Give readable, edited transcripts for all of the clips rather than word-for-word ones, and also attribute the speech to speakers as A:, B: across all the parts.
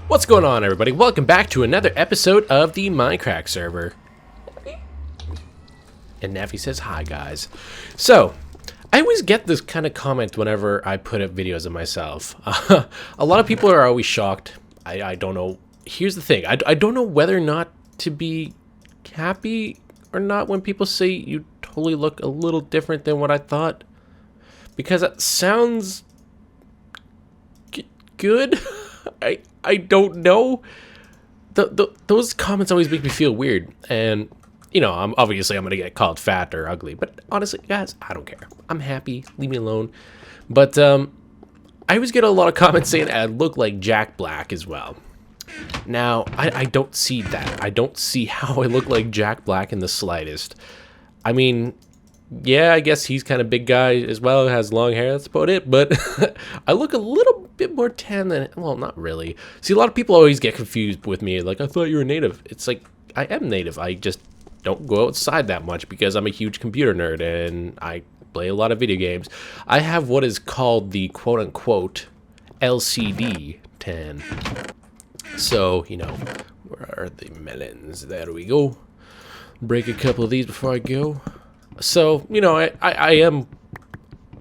A: What's going on, everybody? Welcome back to another episode of the Mindcrack server. And Navi says hi, guys. So, I always get this kind of comment whenever I put up videos of myself. A lot of people are always shocked. I don't know. Here's the thing. I don't know whether or not to be happy or not when people say you totally look a little different than what I thought. Because it sounds good. I don't know. Those comments always make me feel weird, and you know, I'm gonna get called fat or ugly, but honestly, guys, I don't care. I'm happy. Leave me alone. But I always get a lot of comments saying I look like Jack Black as well. Now, I don't see that. I don't see how I look like Jack Black in the slightest. I mean, yeah, I guess he's kind of big guy as well, has long hair, that's about it, but I look a little bit more tan than, well, not really. See, a lot of people always get confused with me, like, I thought you were native. It's like, I am native, I just don't go outside that much because I'm a huge computer nerd and I play a lot of video games. I have what is called the quote-unquote LCD tan. So, you know, where are the melons? There we go. Break a couple of these before I go. So, you know, I am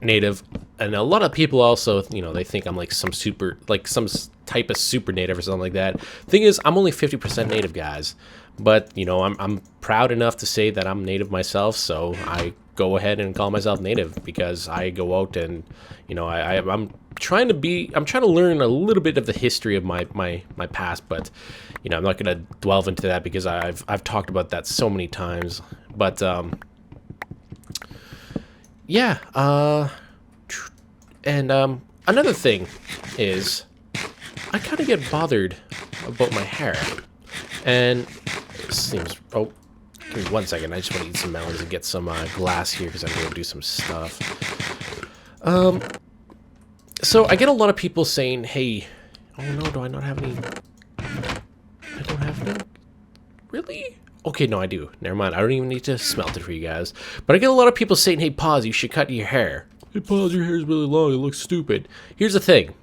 A: native, and a lot of people also, you know, they think I'm like some type of super native or something like that. Thing is, I'm only 50% native, guys. But, you know, I'm proud enough to say that I'm native myself, so I go ahead and call myself native because I go out and, you know, I'm trying to learn a little bit of the history of my past, but, you know, I'm not going to delve into that because I've talked about that so many times. But, yeah, another thing is I kind of get bothered about my hair, and it seems, oh, give me 1 second, I just want to eat some melons and get some glass here because I'm going to do some stuff. So I get a lot of people saying, hey, oh no, do I not have any, I don't have any, really? Okay, no, I do. Never mind. I don't even need to smelt it for you guys. But I get a lot of people saying, hey, Pause, you should cut your hair. Hey, Pause, your hair's really long. It looks stupid. Here's the thing.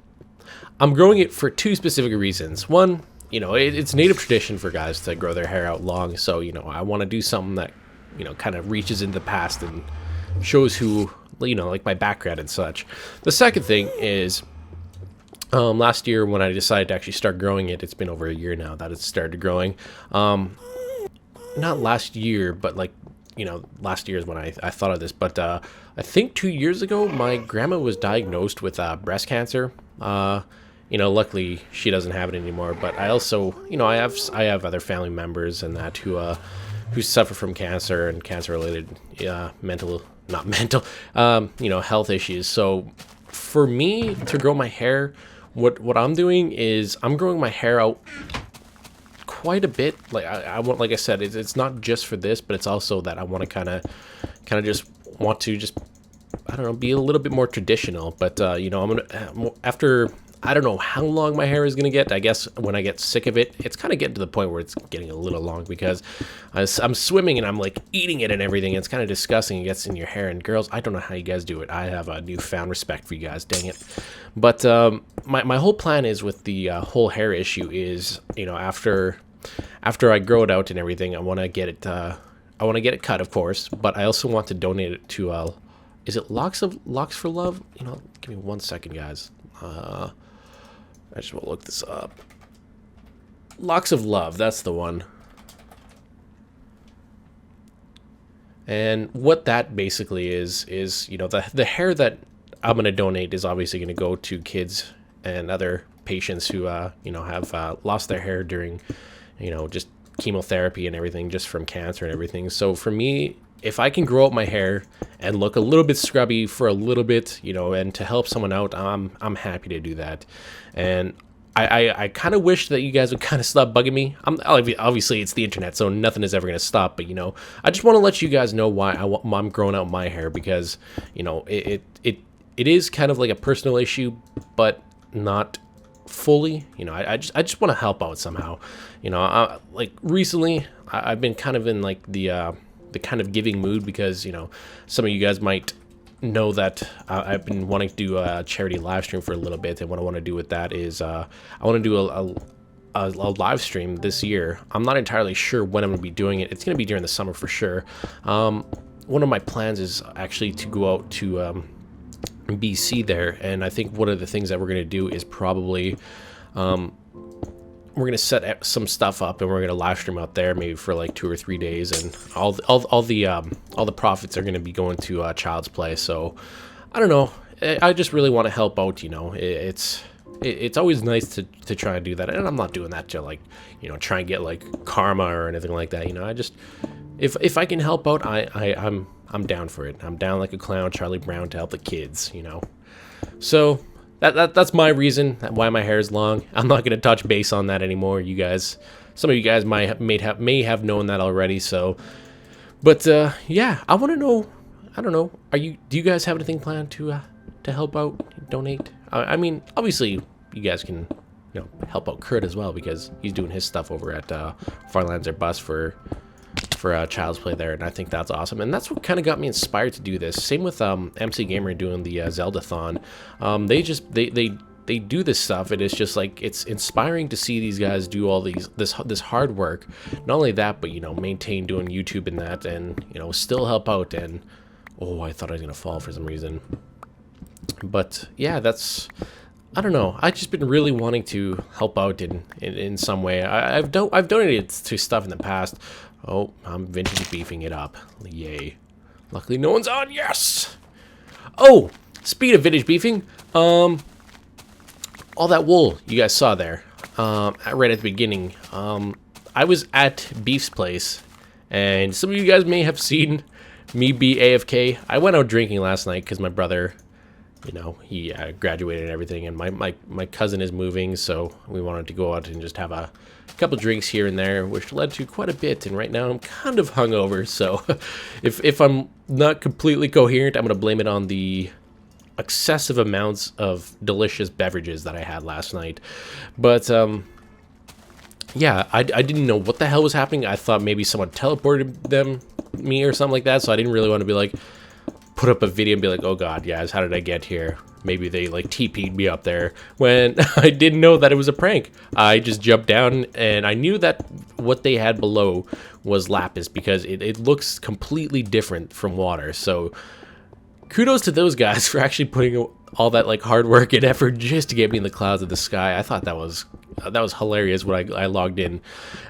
A: I'm growing it for two specific reasons. One, you know, it's native tradition for guys to grow their hair out long. So, you know, I want to do something that, you know, kind of reaches into the past and shows who, you know, like my background and such. The second thing is, last year when I decided to actually start growing it, it's been over a year now that it's started growing. Not last year, but like, you know, last year is when I thought of this, but I think 2 years ago my grandma was diagnosed with breast cancer. You know, luckily she doesn't have it anymore, but I also, you know, I have other family members and that who suffer from cancer and cancer related not mental you know, health issues. So for me to grow my hair, what I'm doing is I'm growing my hair out quite a bit. Like I want, like I said, it's not just for this, but it's also that I want to kind of just want to just, I don't know, be a little bit more traditional. But you know, I'm gonna, after, I don't know how long my hair is gonna get. I guess when I get sick of it, it's kind of getting to the point where it's getting a little long because I'm swimming and I'm like eating it and everything. It's kind of disgusting. It gets in your hair. And girls, I don't know how you guys do it. I have a newfound respect for you guys. Dang it. But my whole plan is with the whole hair issue is, you know, after I grow it out and everything, I want to get it cut, of course, but I also want to donate it to is it Locks for Love? You know, give me 1 second, guys. I just want to look this up. Locks of Love, that's the one. And what that basically is, you know, the hair that I'm going to donate is obviously going to go to kids and other patients who, you know, have lost their hair during, you know, just chemotherapy and everything, just from cancer and everything. So for me, if I can grow out my hair and look a little bit scrubby for a little bit, you know, and to help someone out, I'm happy to do that. And I kind of wish that you guys would kind of stop bugging me. Obviously it's the internet, so nothing is ever going to stop. But, you know, I just want to let you guys know why I'm growing out my hair, because, you know, it is kind of like a personal issue, but not fully. You know, I just want to help out somehow. You know, like recently I've been kind of in like the kind of giving mood, because, you know, some of you guys might know that I've been wanting to do a charity live stream for a little bit, and what I want to do with that is I want to do a live stream this year. I'm not entirely sure when I'm gonna be doing it. It's gonna be during the summer for sure. One of my plans is actually to go out to BC there, and I think one of the things that we're gonna do is probably we're gonna set some stuff up and we're gonna live stream out there maybe for like 2 or 3 days, and all the profits are gonna be going to Child's Play. So I don't know. I just really want to help out. You know, it's always nice to try and do that, and I'm not doing that to like, you know, try and get like karma or anything like that. You know, I just if I can help out, I'm down for it. I'm down like a clown, Charlie Brown, to help the kids. You know, so that's my reason why my hair is long. I'm not gonna touch base on that anymore. You guys, some of you guys may have known that already. So, but yeah, I want to know. I don't know. Do you guys have anything planned to help out, donate? I mean, obviously, you guys can, you know, help out Kurt as well, because he's doing his stuff over at Farlands or Bus for Child's Play there, and I think that's awesome. And that's what kind of got me inspired to do this. Same with MC Gamer doing the Zelda-thon. They do this stuff, and it's just like, it's inspiring to see these guys do all this hard work. Not only that, but, you know, maintain doing YouTube and that, and, you know, still help out. And oh, I thought I was gonna fall for some reason. But yeah, I don't know. I've just been really wanting to help out in some way. I've donated to stuff in the past. Oh, I'm vintage beefing it up. Yay. Luckily no one's on. Yes! Oh, speed of vintage beefing. All that wool you guys saw there, right at the beginning. I was at Beef's place, and some of you guys may have seen me be AFK. I went out drinking last night because my brother, you know, he graduated and everything, and my cousin is moving, so we wanted to go out and just have a couple drinks here and there, which led to quite a bit. And right now I'm kind of hungover, so if I'm not completely coherent, I'm gonna blame it on the excessive amounts of delicious beverages that I had last night. But yeah, I didn't know what the hell was happening. I thought maybe someone teleported me or something like that, so I didn't really want to be like, put up a video and be like, oh god, guys, how did I get here? Maybe they like TP'd me up there, when I didn't know that it was a prank. I just jumped down, and I knew that what they had below was lapis, because it looks completely different from water. So kudos to those guys for actually putting all that like hard work and effort just to get me in the clouds of the sky. I thought that was hilarious when I logged in,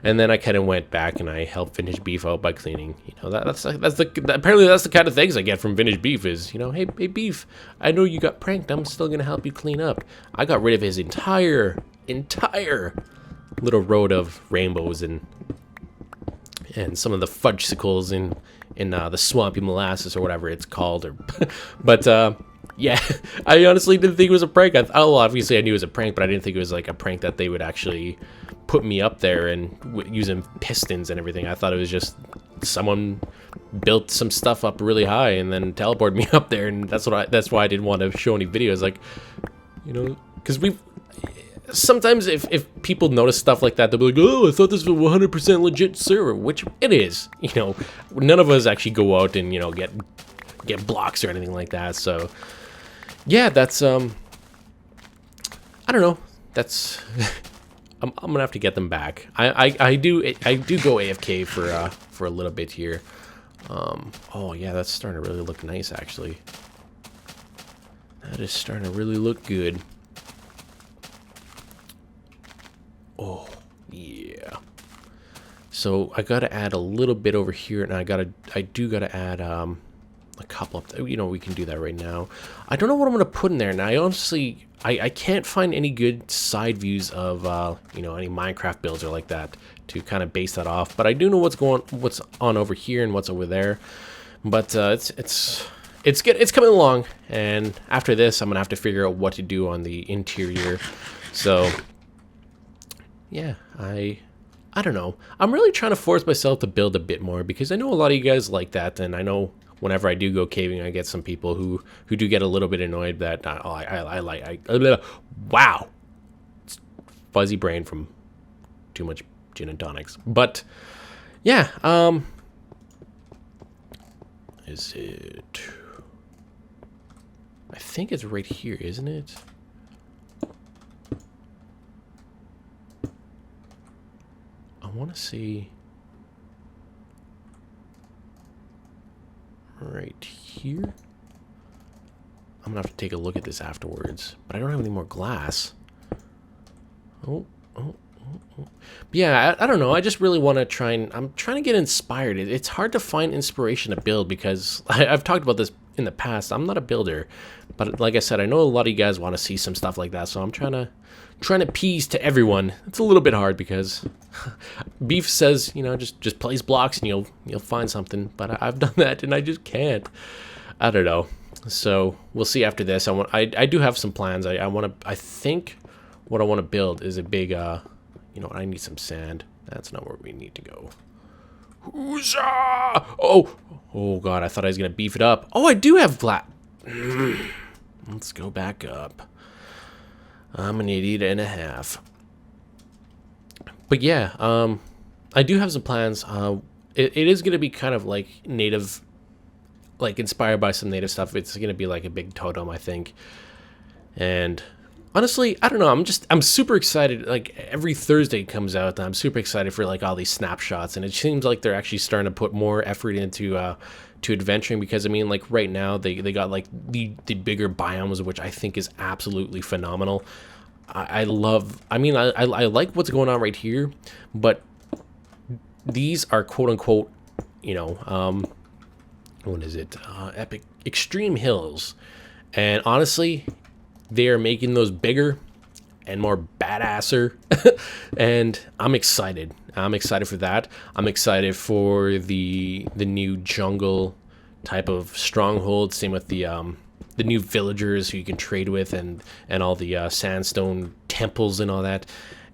A: and then I kind of went back and I helped Vintage Beef out by cleaning. You know, apparently that's the kind of things I get from Vintage Beef is, you know, hey Beef, I know you got pranked. I'm still gonna help you clean up. I got rid of his entire little road of rainbows and some of the fudgesicles in the swampy molasses or whatever it's called, or but yeah, I honestly didn't think it was a prank. Obviously I knew it was a prank, but I didn't think it was like a prank that they would actually put me up there and using pistons and everything. I thought it was just someone built some stuff up really high and then teleported me up there, and that's why I didn't want to show any videos, like, you know, because sometimes if people notice stuff like that, they'll be like, oh, I thought this was a 100% legit server, which it is. You know, none of us actually go out and, you know, get blocks or anything like that. So yeah, that's I don't know, that's I'm gonna have to get them back. I do go AFK for a little bit here. Oh yeah, that's starting to really look nice, actually. That is starting to really look good. Oh yeah. So I gotta add a little bit over here, and I do gotta add a couple of, you know, we can do that right now. I don't know what I'm gonna put in there, and I honestly I can't find any good side views of you know, any Minecraft builds or like that to kind of base that off. But I do know what's on over here and what's over there. But it's coming along, and after this I'm gonna have to figure out what to do on the interior. So yeah, I don't know. I'm really trying to force myself to build a bit more, because I know a lot of you guys like that, and I know whenever I do go caving, I get some people who do get a little bit annoyed that wow, it's fuzzy brain from too much gin and tonics. But yeah, is it? I think it's right here, isn't it? want to see right here. I'm gonna have to take a look at this afterwards, but I don't have any more glass. Oh. But yeah, I don't know. I just really want to try and I'm trying to get inspired. It's hard to find inspiration to build because I've talked about this in the past. I'm not a builder, but like I said, I know a lot of you guys want to see some stuff like that, so I'm trying to appease to everyone. It's a little bit hard because Beef says, you know, just place blocks and you'll find something, but I've done that and I just can't. I don't know. So we'll see after this. I do have some plans. I think what I want to build is a big you know, I need some sand. That's not where we need to go. Huzzah! Oh god, I thought I was gonna beef it up. Oh, I do have flat. Let's go back up. I'm an idiot and a half. But yeah, I do have some plans. It is gonna be kind of like native, like inspired by some native stuff. It's gonna be like a big totem, I think. And honestly, I don't know. I'm super excited. Like every Thursday comes out, and I'm super excited for like all these snapshots. And it seems like they're actually starting to put more effort into to adventuring because I mean, like right now they got like the bigger biomes, which I think is absolutely phenomenal. I love. I mean, I like what's going on right here, but these are quote unquote, you know, what is it? Epic extreme hills, and honestly, they are making those bigger and more badasser, and I'm excited. I'm excited for that. I'm excited for the new jungle type of stronghold. Same with the new villagers who you can trade with, and all the sandstone temples and all that.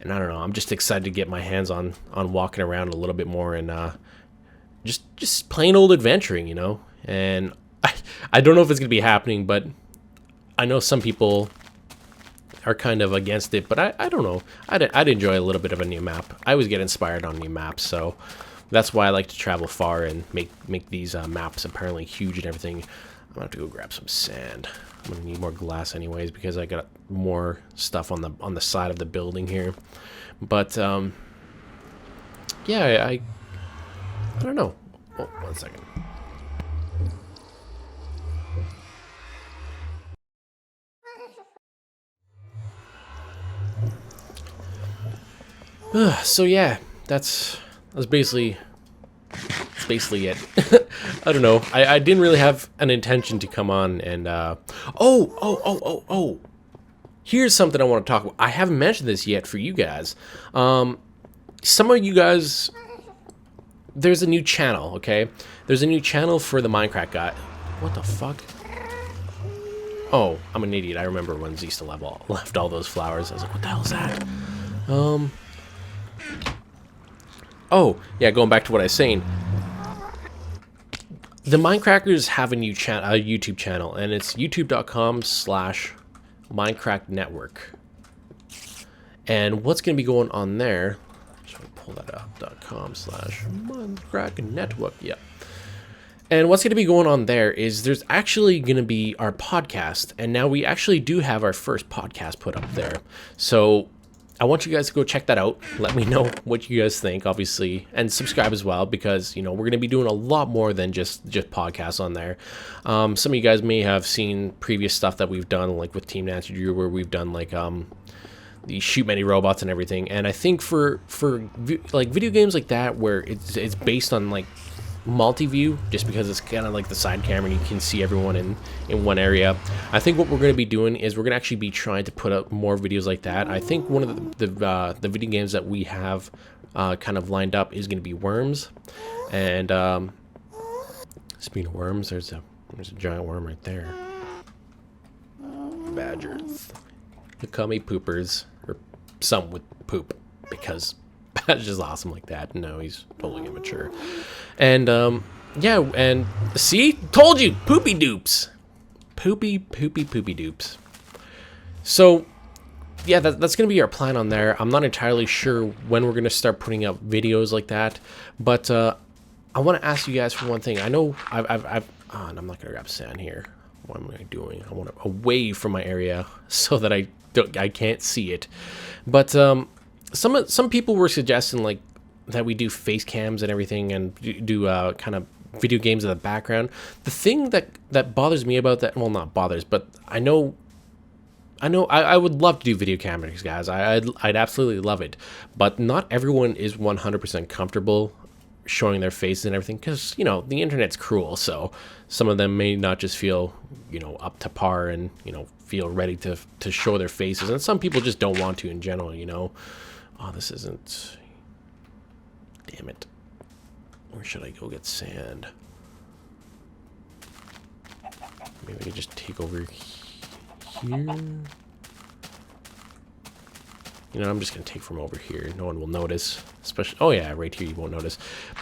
A: And I don't know. I'm just excited to get my hands on walking around a little bit more and just plain old adventuring, you know. And I don't know if it's gonna be happening, but I know some people are kind of against it, but I don't know. I'd enjoy a little bit of a new map. I always get inspired on new maps, so that's why I like to travel far and make these maps apparently huge and everything. I'm gonna have to go grab some sand. I'm gonna need more glass anyways because I got more stuff on the side of the building here. But yeah, I don't know. Oh, 1 second. So yeah, that's basically it. I don't know. I didn't really have an intention to come on and oh. Here's something I want to talk about. I haven't mentioned this yet for you guys. Some of you guys, there's a new channel, okay? There's a new channel for the Mindcrack guy. What the fuck? Oh, I'm an idiot. I remember when Zista left all those flowers. I was like, what the hell is that? Oh, yeah, going back to what I was saying. The Mindcrackers have a new YouTube channel, and it's youtube.com/Mindcrack Network. And what's going to be going on there? Should I pull that up? .com/Mindcrack Network. Yeah. And what's going to be going on there is there's actually going to be our podcast, and now we actually do have our first podcast put up there. So I want you guys to go check that out. Let me know what you guys think, obviously, and subscribe as well because, you know, we're going to be doing a lot more than just podcasts on there. Some of you guys may have seen previous stuff that we've done, like with Team Nancy Drew, where we've done like the shoot many robots and everything. And I think for like video games like that, where it's based on like multi-view, just because it's kind of like the side camera and you can see everyone in one area. I think what we're going to be doing is we're going to actually be trying to put up more videos like that. I think one of the video games that we have kind of lined up is going to be Worms. And speaking of worms, there's a giant worm right there. Badgers. They call me poopers, or some with poop, because that's just awesome like that. No, he's totally immature. And yeah, and see, told you, poopy dupes, poopy dupes. So yeah, that's gonna be our plan on there. I'm not entirely sure when we're gonna start putting up videos like that, but I want to ask you guys for one thing. I know and I'm not gonna grab sand here. What am I doing? I want it away from my area so that I can't see it. But some people were suggesting like we do face cams and everything, and do kind of video games in the background. The thing that bothers me about that, well, not bothers, but I would love to do video cameras, guys. I'd absolutely love it, but not everyone is 100% comfortable showing their faces and everything, because the internet's cruel. So some of them may not just feel up to par and feel ready to show their faces, and some people just don't want to in general. Oh, this isn't. Damn it. Where should I go get sand? Maybe I could just take over here. I'm just gonna take from over here. No one will notice, especially. Oh yeah, right here you won't notice.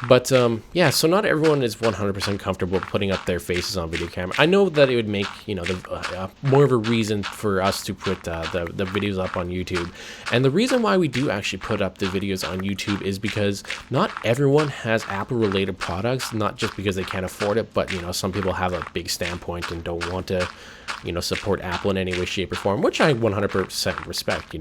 A: But yeah, so not everyone is 100% comfortable putting up their faces on video camera. I know that it would make more of a reason for us to put the videos up on YouTube. And the reason why we do actually put up the videos on YouTube is because not everyone has Apple related products. Not just because they can't afford it, but some people have a big standpoint and don't want to support Apple in any way, shape, or form, which I 100% respect.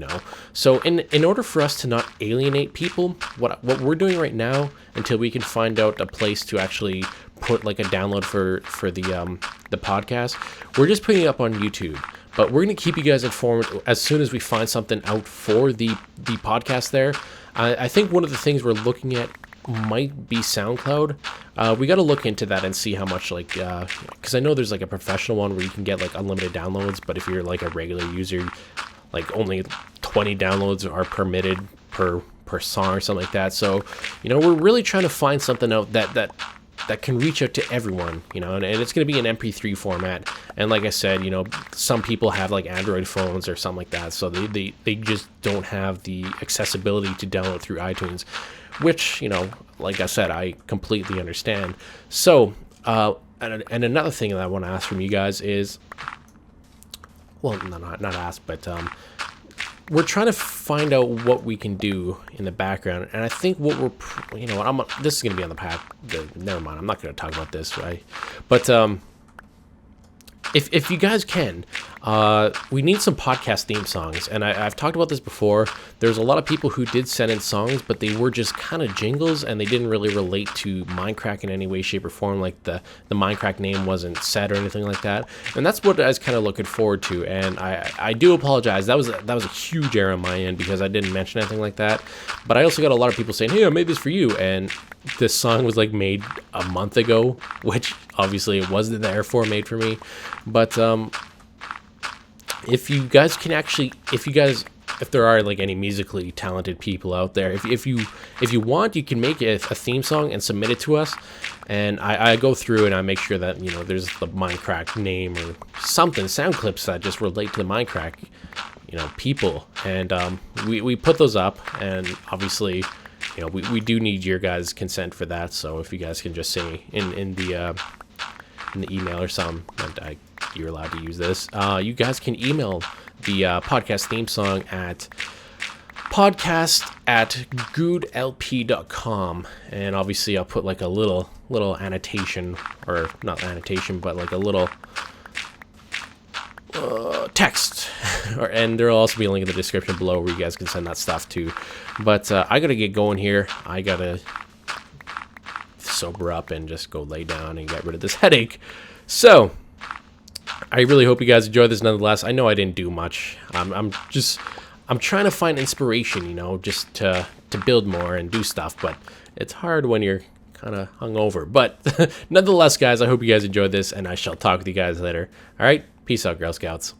A: So in order for us to not alienate people, what we're doing right now, until we can find out a place to actually put like a download for the podcast, we're just putting it up on YouTube. But we're going to keep you guys informed as soon as we find something out for the podcast there. I think one of the things we're looking at might be SoundCloud. We got to look into that and see how much, because I know there's like a professional one where you can get like unlimited downloads, but if you're like a regular user, like only 20 downloads are permitted per song or something like that. So we're really trying to find something out that can reach out to everyone, and it's going to be an MP3 format. And like I said, some people have like Android phones or something like that, so they just don't have the accessibility to download through iTunes, which, like I said, I completely understand. So, and another thing that I want to ask from you guys is, well, not ask, but we're trying to find out what we can do in the background. And I think what this is going to be on the path. Never mind, I'm not going to talk about this, right? But if you guys can, we need some podcast theme songs. And I've talked about this before. There's a lot of people who did send in songs, but they were just kind of jingles, and they didn't really relate to Mindcrack in any way, shape, or form. Like the Mindcrack name wasn't said or anything like that. And that's what I was kind of looking forward to. And I do apologize. That was a huge error on my end, because I didn't mention anything like that. But I also got a lot of people saying, "Hey, I made this for you." And this song was like made a month ago, which obviously it wasn't made for me. But if you guys can actually, if there are like any musically talented people out there, if you want, you can make a theme song and submit it to us, and I go through and I make sure that there's the Mindcrack name or something, sound clips that just relate to the Mindcrack people, and we put those up. And obviously we do need your guys' consent for that. So if you guys can just say in the email or something that you're allowed to use this, you guys can email the podcast theme song at podcast@goodlp.com. And obviously I'll put like a little annotation, or not annotation, but like a little text, and there'll also be a link in the description below where you guys can send that stuff to. But I gotta get going here. I gotta sober up and just go lay down and get rid of this headache. So I really hope you guys enjoyed this nonetheless. I know I didn't do much. I'm trying to find inspiration, just to build more and do stuff, but it's hard when you're kind of hungover. But nonetheless, guys, I hope you guys enjoyed this, and I shall talk with you guys later. All right, peace out, Girl Scouts.